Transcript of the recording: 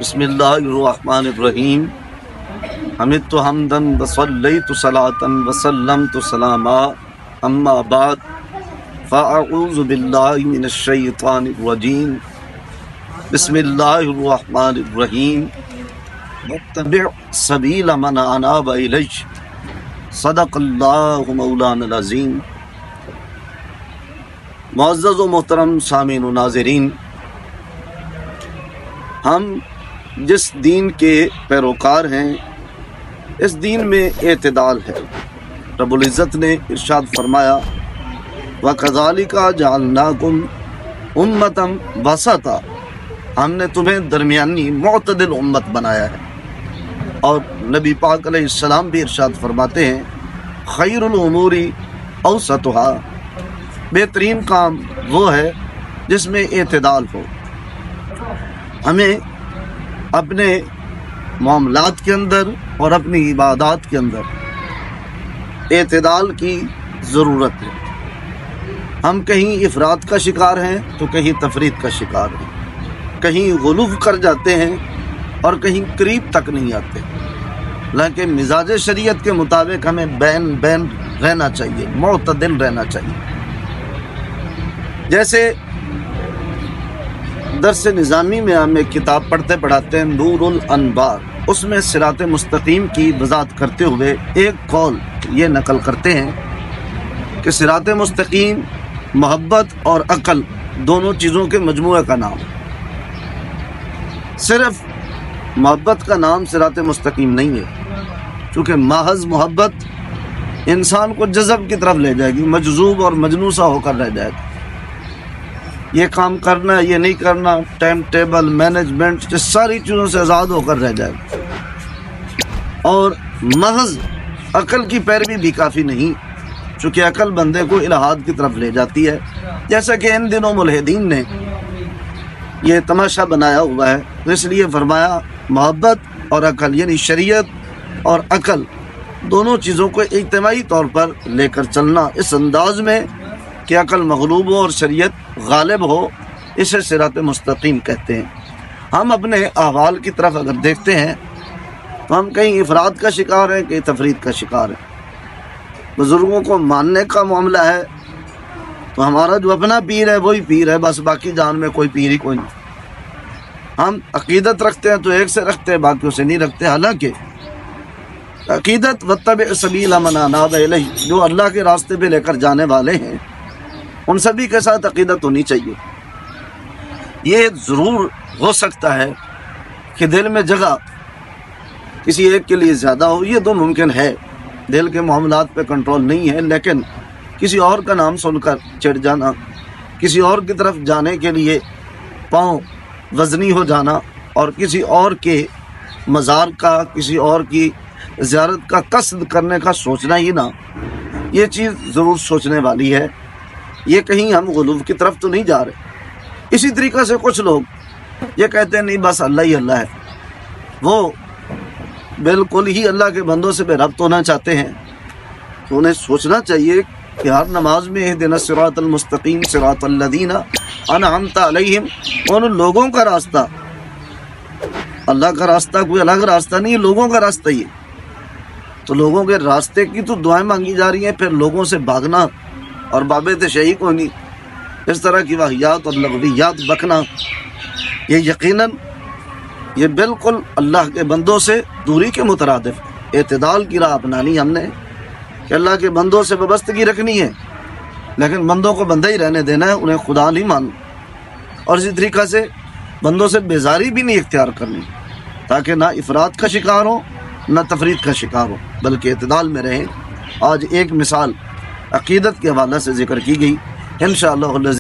بسم اللہ الرحمن الرحیم حمدت حمدا وصلیت صلاۃ وسلمت سلاما اما بعد فاعوذ باللہ من الشیطان الرجیم بسم اللہ الرحمن الرحیم واتبع سبیل من اناب الی صدق اللہ مولانا العظیم۔ معزز و محترم سامعین و ناظرین، ہم جس دین کے پیروکار ہیں اس دین میں اعتدال ہے۔ رب العزت نے ارشاد فرمایا وَكَذَلِكَ جَعَلْنَاكُمْ أُمَّةً وَسَطًا، ہم نے تمہیں درمیانی معتدل امت بنایا ہے۔ اور نبی پاک علیہ السلام بھی ارشاد فرماتے ہیں خیر الامور اوسطها، بہترین کام وہ ہے جس میں اعتدال ہو۔ ہمیں اپنے معاملات کے اندر اور اپنی عبادات کے اندر اعتدال کی ضرورت ہے۔ ہم کہیں افراد کا شکار ہیں تو کہیں تفرید کا شکار ہیں، کہیں غلو کر جاتے ہیں اور کہیں قریب تک نہیں آتے، لیکن مزاج شریعت کے مطابق ہمیں بین بین رہنا چاہیے، معتدل رہنا چاہیے۔ جیسے درس نظامی میں ہم ایک کتاب پڑھتے پڑھاتے ہیں نور الانوار، اس میں صراط مستقیم کی وضاحت کرتے ہوئے ایک قول یہ نقل کرتے ہیں کہ صراط مستقیم محبت اور عقل دونوں چیزوں کے مجموعے کا نام، صرف محبت کا نام صراط مستقیم نہیں ہے، چونکہ محض محبت انسان کو جذب کی طرف لے جائے گی، مجذوب اور مجنوسا ہو کر رہ جائے گا۔ یہ کام کرنا ہے، یہ نہیں کرنا، ٹائم ٹیبل مینجمنٹ، یہ ساری چیزوں سے آزاد ہو کر رہ جائے گا۔ اور محض عقل کی پیروی بھی کافی نہیں، چونکہ عقل بندے کو الہاد کی طرف لے جاتی ہے، جیسا کہ ان دنوں ملحدین نے یہ تماشا بنایا ہوا ہے۔ اس لیے فرمایا محبت اور عقل، یعنی شریعت اور عقل دونوں چیزوں کو اجتماعی طور پر لے کر چلنا اس انداز میں کہ عقل مغلوب ہو اور شریعت غالب ہو، اسے صراط مستقیم کہتے ہیں۔ ہم اپنے احوال کی طرف اگر دیکھتے ہیں تو ہم کہیں افراد کا شکار ہیں، کہیں تفرید کا شکار ہیں۔ بزرگوں کو ماننے کا معاملہ ہے تو ہمارا جو اپنا پیر ہے وہی پیر ہے، بس باقی جان میں کوئی پیر ہی کوئی نہیں۔ ہم عقیدت رکھتے ہیں تو ایک سے رکھتے ہیں، باقیوں سے نہیں رکھتے۔ حالانکہ عقیدت واتبع سبیل من اناب الیہ، جو اللہ کے راستے پہ لے کر جانے والے ہیں ان سبھی کے ساتھ عقیدت ہونی چاہیے۔ یہ ضرور ہو سکتا ہے کہ دل میں جگہ کسی ایک کے لیے زیادہ ہو، یہ تو ممکن ہے، دل کے معاملات پہ کنٹرول نہیں ہے، لیکن کسی اور کا نام سن کر چڑھ جانا، کسی اور کی طرف جانے کے لیے پاؤں وزنی ہو جانا، اور کسی اور کے مزار کا، کسی اور کی زیارت کا قصد کرنے کا سوچنا ہی نہ، یہ چیز ضرور سوچنے والی ہے۔ یہ کہیں ہم غلو کی طرف تو نہیں جا رہے۔ اسی طریقے سے کچھ لوگ یہ کہتے ہیں نہیں بس اللہ ہی اللہ ہے، وہ بالکل ہی اللہ کے بندوں سے بے ربط ہونا چاہتے ہیں، تو انہیں سوچنا چاہیے کہ ہر نماز میں اہدنا الصراط المستقیم صراط الذین انعمت علیہم، ان لوگوں کا راستہ، اللہ کا راستہ کوئی الگ راستہ نہیں ہے، لوگوں کا راستہ ہی ہے۔ تو لوگوں کے راستے کی تو دعائیں مانگی جا رہی ہیں، پھر لوگوں سے بھاگنا اور بابت شہی کو نہیں، اس طرح کی واہیات اور لغویات بکنا، یہ یقیناً یہ بالکل اللہ کے بندوں سے دوری کے مترادف ہے۔ اعتدال کی راہ اپنانی ہم نے کہ اللہ کے بندوں سے وابستگی رکھنی ہے، لیکن بندوں کو بندہ ہی رہنے دینا ہے، انہیں خدا نہیں ماننا، اور اسی طریقہ سے بندوں سے بیزاری بھی نہیں اختیار کرنی، تاکہ نہ افراد کا شکار ہو نہ تفرید کا شکار ہو، بلکہ اعتدال میں رہیں۔ آج ایک مثال عقیدت کے حوالے سے ذکر کی گئی، انشاءاللہ